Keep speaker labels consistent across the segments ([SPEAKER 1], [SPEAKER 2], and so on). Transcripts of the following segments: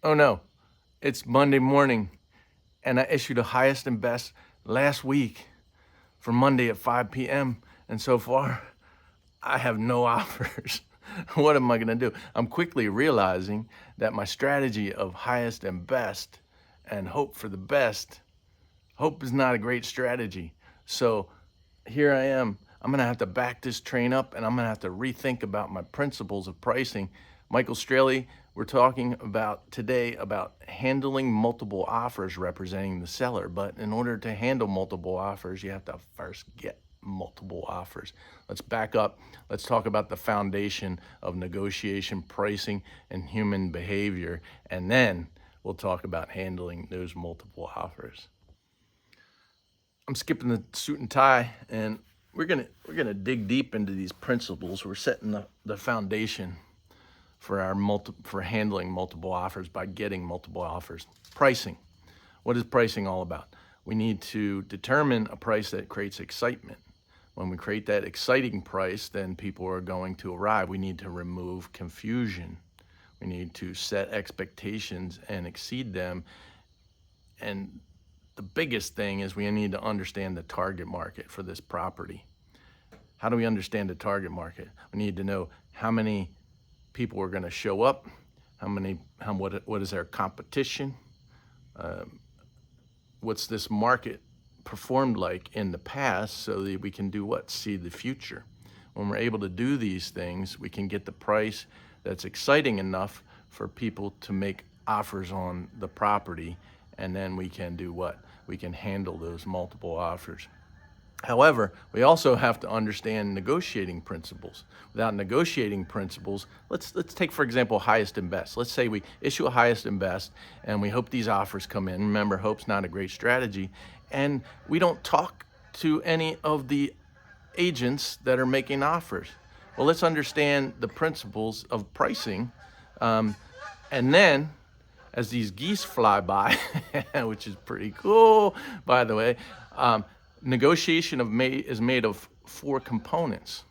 [SPEAKER 1] Oh no, it's Monday morning, and I issued a highest and best last week for Monday at 5 p.m. And so far, I have no offers. What am I going to do? I'm quickly realizing that my strategy of highest and best and hope for the best, hope is not a great strategy. So here I am. I'm going to have to back this train up and I'm going to have to rethink about my principles of pricing. Michael Straley, we're talking about today about handling multiple offers representing the seller. But in order to handle multiple offers, you have to first get multiple offers. Let's back up. Let's talk about the foundation of negotiation, pricing, and human behavior. And then we'll talk about handling those multiple offers. I'm skipping the suit and tie, and we're gonna dig deep into these principles. We're setting the foundation for for handling multiple offers by getting multiple offers. Pricing. What is pricing all about? We need to determine a price that creates excitement. When we create that exciting price, then people are going to arrive. We need to remove confusion. We need to set expectations and exceed them. And the biggest thing is we need to understand the target market for this property. How do we understand the target market? We need to know how many people are going to show up, what is their competition, what's this market performed like in the past, so that we can do what? See the future. When we're able to do these things, we can get the price that's exciting enough for people to make offers on the property, and then we can do what? We can handle those multiple offers. However, we also have to understand negotiating principles. Without negotiating principles, let's take, for example, highest and best. Let's say we issue a highest and best and we hope these offers come in. Remember, hope's not a great strategy. And we don't talk to any of the agents that are making offers. Well, let's understand the principles of pricing. And then as these geese fly by, which is pretty cool, by the way, negotiation is made of four components.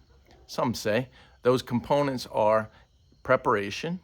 [SPEAKER 1] Some say those components are preparation,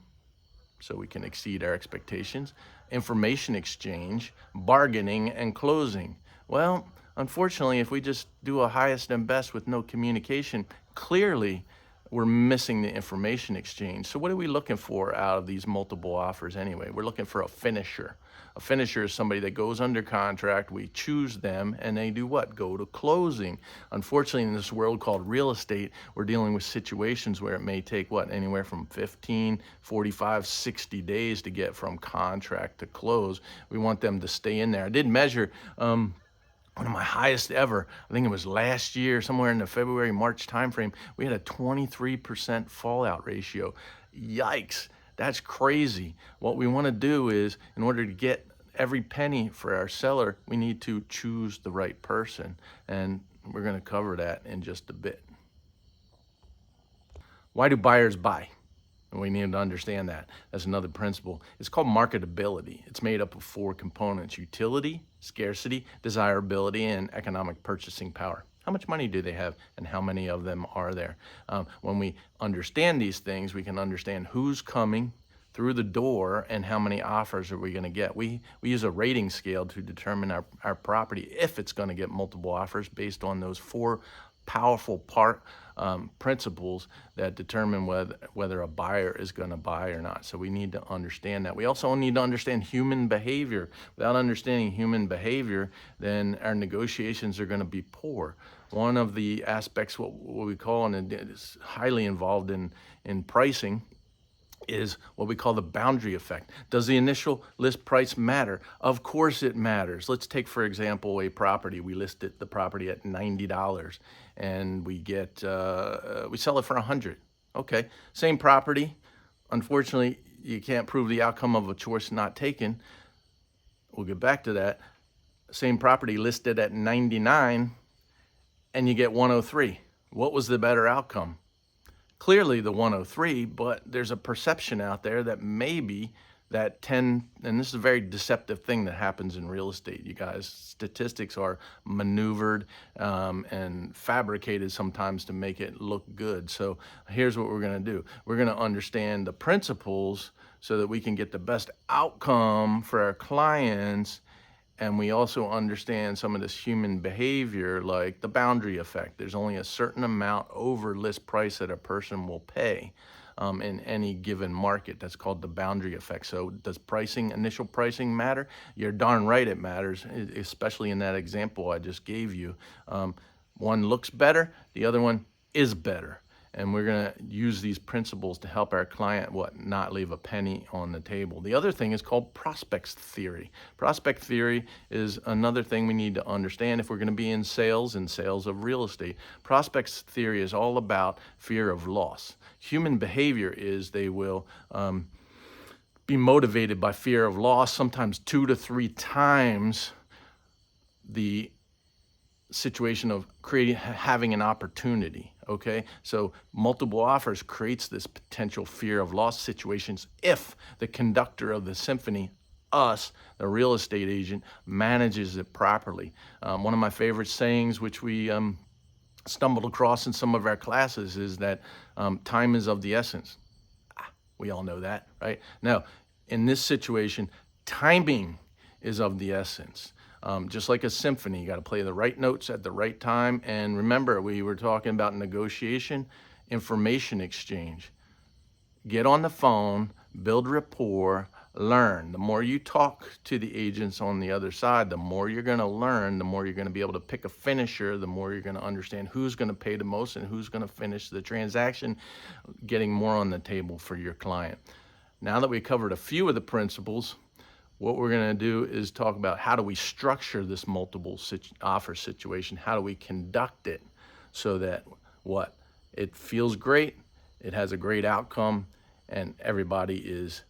[SPEAKER 1] so we can exceed our expectations, information exchange, bargaining, and closing. Well, unfortunately, if we just do a highest and best with no communication, clearly we're missing the information exchange. So what are we looking for out of these multiple offers anyway? We're looking for a finisher. A finisher is somebody that goes under contract, we choose them, and they do what? Go to closing. Unfortunately, in this world called real estate, we're dealing with situations where it may take what? Anywhere from 15, 45, 60 days to get from contract to close. We want them to stay in there. I did measure one of my highest ever. I think it was last year, somewhere in the February, March timeframe. We had a 23% fallout ratio. Yikes, that's crazy. What we want to do is, in order to get every penny for our seller, we need to choose the right person. And we're going to cover that in just a bit. Why do buyers buy? And we need to understand that. That's another principle. It's called marketability. It's made up of four components: utility, scarcity, desirability, and economic purchasing power. How much money do they have and how many of them are there? When we understand these things, we can understand who's coming through the door and how many offers are we going to get. We use a rating scale to determine our property, if it's going to get multiple offers, based on those four powerful principles that determine whether a buyer is going to buy or not. So we need to understand that. We also need to understand human behavior. Without understanding human behavior, then our negotiations are going to be poor. One of the aspects, what we call, and it is highly involved in pricing, is what we call the boundary effect. Does the initial list price matter? Of course it matters. Let's take, for example, a property. We listed the property at $90 and we sell it for $100. Okay, same property. Unfortunately, you can't prove the outcome of a choice not taken. We'll get back to that. Same property listed at 99 and you get 103. What was the better outcome? Clearly the 103, but there's a perception out there that maybe that 10, and this is a very deceptive thing that happens in real estate, you guys. Statistics are maneuvered and fabricated sometimes to make it look good. So here's what we're going to do. We're going to understand the principles so that we can get the best outcome for our clients. And we also understand some of this human behavior, like the boundary effect. There's only a certain amount over list price that a person will pay in any given market. That's called the boundary effect. So does initial pricing matter? You're darn right it matters, especially in that example I just gave you. One looks better, the other one is better. And we're going to use these principles to help our client not leave a penny on the table. The other thing is called prospects theory. Prospect theory is another thing we need to understand if we're going to be in sales of real estate. Prospects theory is all about fear of loss. Human behavior is they will be motivated by fear of loss, sometimes 2 to 3 times the situation of having an opportunity. Okay, so multiple offers creates this potential fear of loss situations if the conductor of the symphony, us, the real estate agent, manages it properly. One of my favorite sayings, which we stumbled across in some of our classes, is that time is of the essence. We all know that, right? Now, in this situation, timing is of the essence. Just like a symphony, you got to play the right notes at the right time. And remember, we were talking about negotiation, information exchange. Get on the phone, build rapport, learn. The more you talk to the agents on the other side, the more you're going to learn, the more you're going to be able to pick a finisher, the more you're going to understand who's going to pay the most and who's going to finish the transaction, getting more on the table for your client. Now that we covered a few of the principles, what we're going to do is talk about how do we structure this multiple offer situation? How do we conduct it so that it feels great, it has a great outcome, and everybody is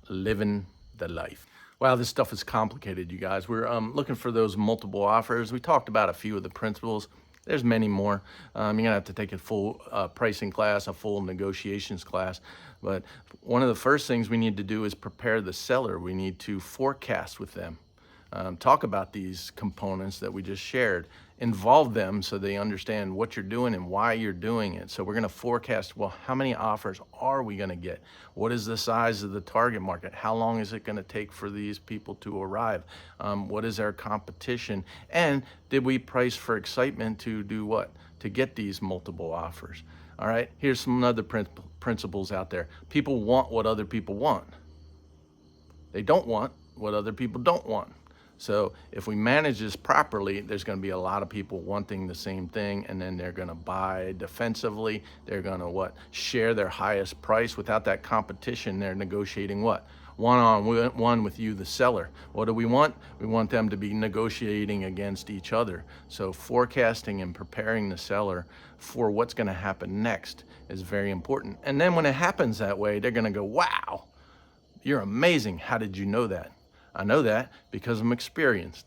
[SPEAKER 1] living the life. Wow, this stuff is complicated, you guys. We're looking for those multiple offers. We talked about a few of the principles. There's many more. You're gonna have to take a full pricing class, a full negotiations class. But one of the first things we need to do is prepare the seller. We need to forecast with them. Talk about these components that we just shared. Involve them so they understand what you're doing and why you're doing it. So we're going to forecast, well, how many offers are we going to get? What is the size of the target market? How long is it going to take for these people to arrive? What is our competition? And did we price for excitement to do what? To get these multiple offers. All right, here's some other principles out there. People want what other people want. They don't want what other people don't want. So if we manage this properly, there's going to be a lot of people wanting the same thing, and then they're going to buy defensively. They're going to share their highest price. Without that competition, they're negotiating one-on-one with you, the seller. What do we want? We want them to be negotiating against each other. So forecasting and preparing the seller for what's going to happen next is very important. And then when it happens that way, they're going to go, wow, you're amazing. How did you know that? I know that because I'm experienced.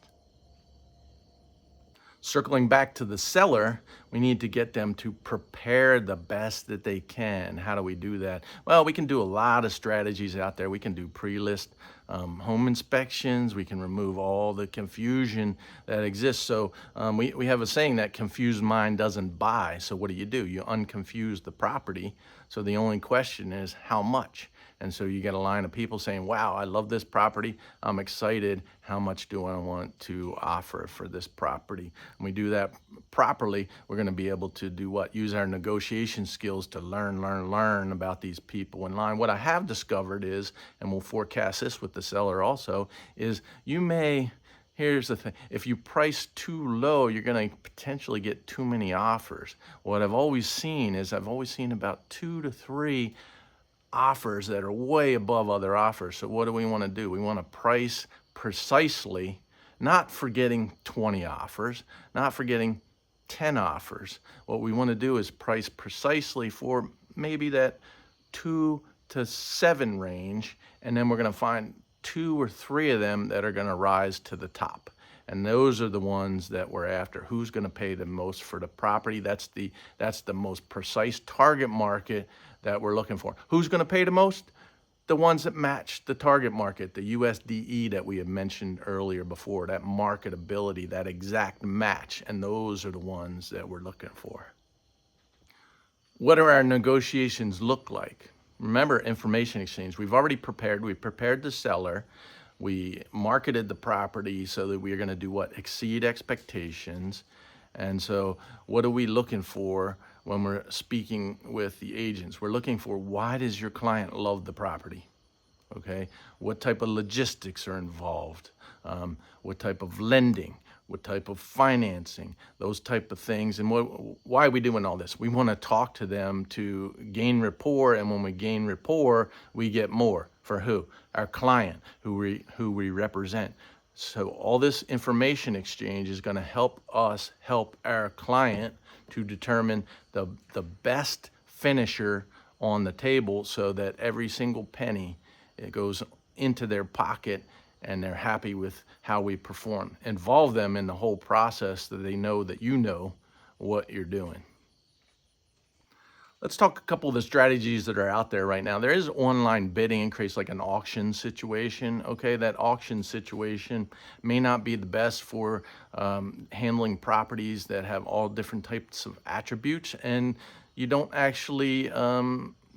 [SPEAKER 1] Circling back to the seller, we need to get them to prepare the best that they can. How do we do that? Well, we can do a lot of strategies out there. We can do pre-list home inspections. We can remove all the confusion that exists. So we have a saying that confused mind doesn't buy. So what do? You unconfuse the property. So the only question is how much? And so you get a line of people saying, wow, I love this property. I'm excited. How much do I want to offer for this property? And we do that properly. We're going to be able to do use our negotiation skills to learn about these people in line. What I have discovered is, and we'll forecast this with the seller also, is here's the thing. If you price too low, you're going to potentially get too many offers. What I've always seen about 2 to 3 offers that are way above other offers. So what do we want to do? We want to price precisely, not forgetting 20 offers, not forgetting 10 offers. What we want to do is price precisely for maybe that 2 to 7 range, and then we're going to find 2 or 3 of them that are going to rise to the top. And those are the ones that we're after. Who's going to pay the most for the property? That's the most precise target market that we're looking for. Who's going to pay the most? the ones that match the target market, the USDE that we had mentioned earlier before, that marketability, that exact match. And those are the ones that we're looking for. What do our negotiations look like? Remember, information exchange. We've already prepared. We prepared the seller. We marketed the property so that we are going to do what? Exceed expectations. And so what are we looking for when we're speaking with the agents? We're looking for, why does your client love the property? Okay, what type of logistics are involved? What type of lending? What type of financing? Those type of things. And why are we doing all this? We want to talk to them to gain rapport, and when we gain rapport, we get more. For who? Our client, who we represent. So all this information exchange is going to help us help our client to determine the best finisher on the table, so that every single penny, it goes into their pocket and they're happy with how we perform. Involve them in the whole process so that they know that you know what you're doing. Let's talk a couple of the strategies that are out there right now. There is online bidding and creates like an auction situation. Okay, that auction situation may not be the best for handling properties that have all different types of attributes, and you don't actually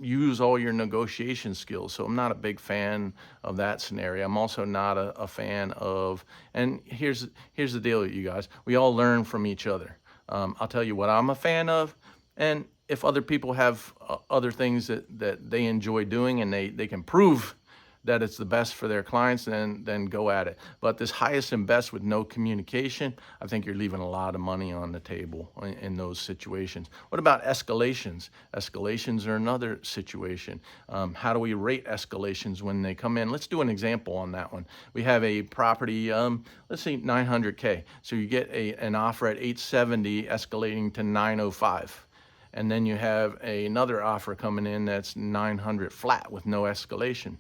[SPEAKER 1] use all your negotiation skills. So I'm not a big fan of that scenario. I'm also not a fan of, and here's the deal, you guys. We all learn from each other. I'll tell you what I'm a fan of, and if other people have other things that they enjoy doing and they can prove that it's the best for their clients, then go at it. But this highest and best with no communication, I think you're leaving a lot of money on the table in those situations. What about escalations? Escalations are another situation. How do we rate escalations when they come in? Let's do an example on that one. We have a property, let's say 900K. So you get an offer at 870 escalating to 905. And then you have another offer coming in that's 900 flat with no escalation.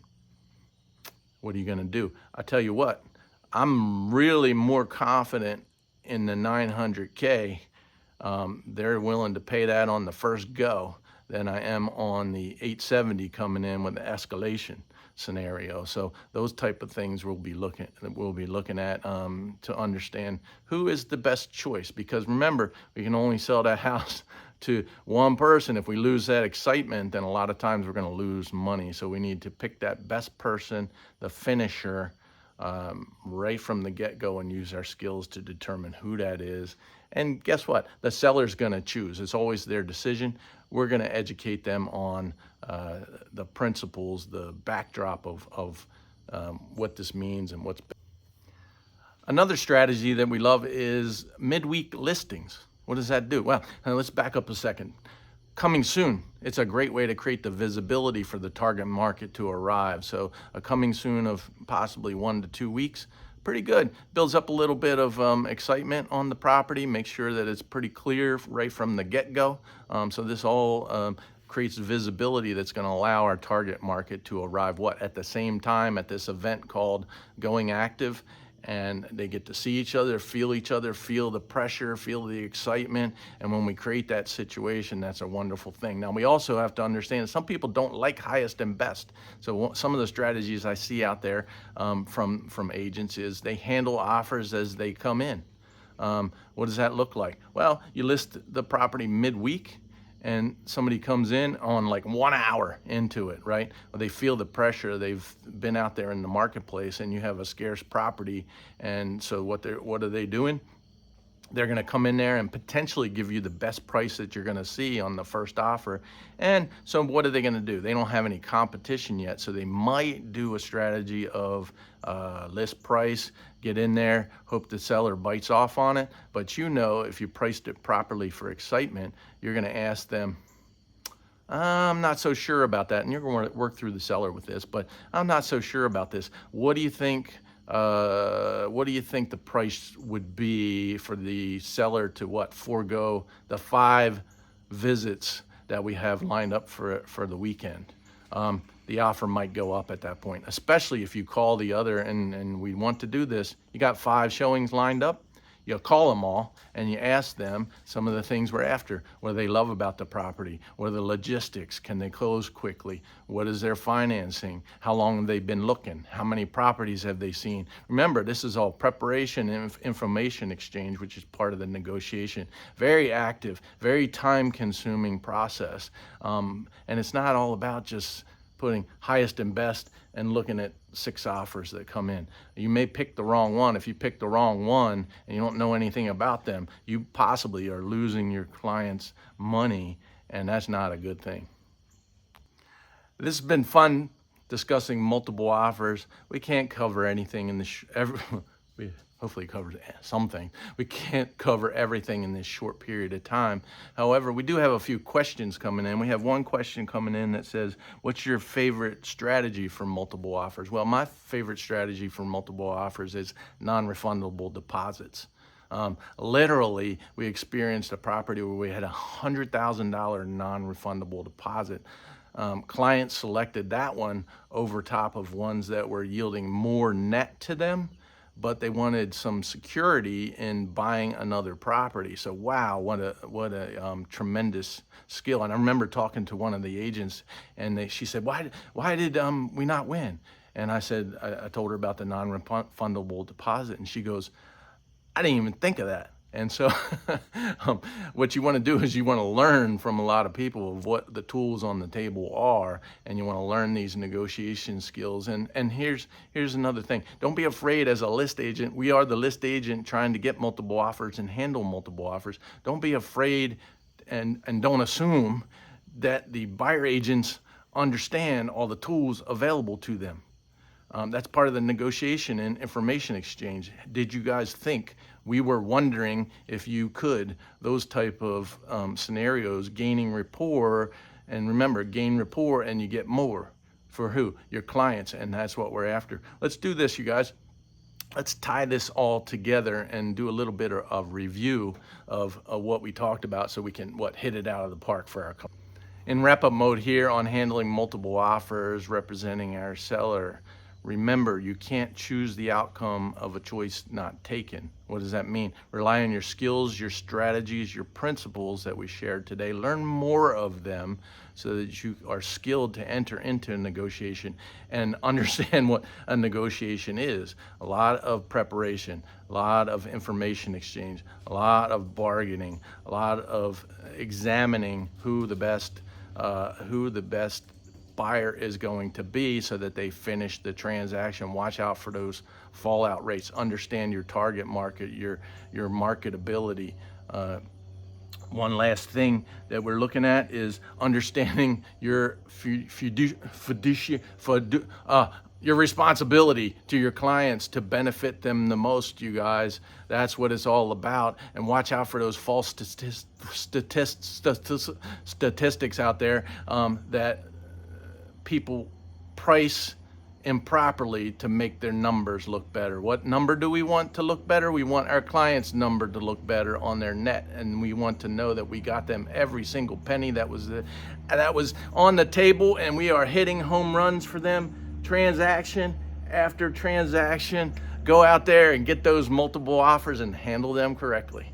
[SPEAKER 1] What are you going to do? I tell you what, I'm really more confident in the 900K. They're willing to pay that on the first go than I am on the 870 coming in with the escalation scenario. So those type of things we'll be looking at to understand who is the best choice. Because remember, we can only sell that house to one person. If we lose that excitement, then a lot of times we're going to lose money. So we need to pick that best person, the finisher, right from the get-go, and use our skills to determine who that is. And guess what? The seller's going to choose. It's always their decision. We're going to educate them on the principles, the backdrop of what this means and what's. Another strategy that we love is midweek listings. What does that do? Well, let's back up a second. Coming soon, it's a great way to create the visibility for the target market to arrive. So a coming soon of possibly 1 to 2 weeks, pretty good. Builds up a little bit of excitement on the property. Make sure that it's pretty clear right from the get-go. So this all creates visibility that's going to allow our target market to arrive at the same time at this event called Going Active. And they get to see each other, feel the pressure, feel the excitement. And when we create that situation, that's a wonderful thing. Now, we also have to understand that some people don't like highest and best. So some of the strategies I see out there from agents is they handle offers as they come in. What does that look like? Well, you list the property midweek, and somebody comes in on like 1 hour into it, right? Well, they feel the pressure. They've been out there in the marketplace, and you have a scarce property. And so what are they doing? They're going to come in there and potentially give you the best price that you're going to see on the first offer. And so what are they going to do? They don't have any competition yet, so they might do a strategy of list price, get in there, hope the seller bites off on it. But if you priced it properly for excitement, you're going to ask them, I'm not so sure about that. And you're going to work through the seller with this, but I'm not so sure about this. What do you think? What do you think the price would be for the seller to forego the 5 visits that we have lined up for the weekend? The offer might go up at that point, especially if you call the other, and we want to do this. You got 5 showings lined up. You call them all and you ask them some of the things we're after. What do they love about the property? What are the logistics? Can they close quickly? What is their financing? How long have they been looking? How many properties have they seen? Remember, this is all preparation and information exchange, which is part of the negotiation. Very active, very time-consuming process. And it's not all about just putting highest and best and looking at 6 offers that come in. You may pick the wrong one. If you pick the wrong one and you don't know anything about them, you possibly are losing your client's money, and that's not a good thing. This has been fun discussing multiple offers. We can't cover anything in this, we hopefully covered something. We can't cover everything in this short period of time. However, we do have a few questions coming in. We have one question coming in that says, what's your favorite strategy for multiple offers? Well, my favorite strategy for multiple offers is non-refundable deposits. Literally, we experienced a property where we had $100,000 non-refundable deposit. Clients selected that one over top of ones that were yielding more net to them, but they wanted some security in buying another property. So wow, what a tremendous skill. And I remember talking to one of the agents, and she said, why did we not win? And I said, I told her about the non-refundable deposit, and she goes, I didn't even think of that. And so what you want to do is you want to learn from a lot of people of what the tools on the table are, and you want to learn these negotiation skills. And here's another thing. Don't be afraid as a list agent. We are the list agent trying to get multiple offers and handle multiple offers. Don't be afraid and don't assume that the buyer agents understand all the tools available to them. That's part of the negotiation and information exchange. Did you guys think we were wondering if you could, those type of scenarios, gaining rapport? And remember, gain rapport and you get more. For who? Your clients, and that's what we're after. Let's do this, you guys. Let's tie this all together and do a little bit of review of what we talked about so we can, hit it out of the park for our company. In wrap-up mode here on handling multiple offers, representing our seller. Remember, you can't choose the outcome of a choice not taken. What does that mean? Rely on your skills, your strategies, your principles that we shared today. Learn more of them so that you are skilled to enter into a negotiation and understand what a negotiation is. A lot of preparation, a lot of information exchange, a lot of bargaining, a lot of examining who the best buyer is going to be so that they finish the transaction. Watch out for those fallout rates. Understand your target market, your marketability. One last thing that we're looking at is understanding your your responsibility to your clients to benefit them the most, you guys. That's what it's all about. And watch out for those false statistics out there that people price improperly to make their numbers look better. What number do we want to look better? We want our client's number to look better on their net, and we want to know that we got them every single penny that was on the table, and we are hitting home runs for them transaction after transaction. Go out there and get those multiple offers and handle them correctly.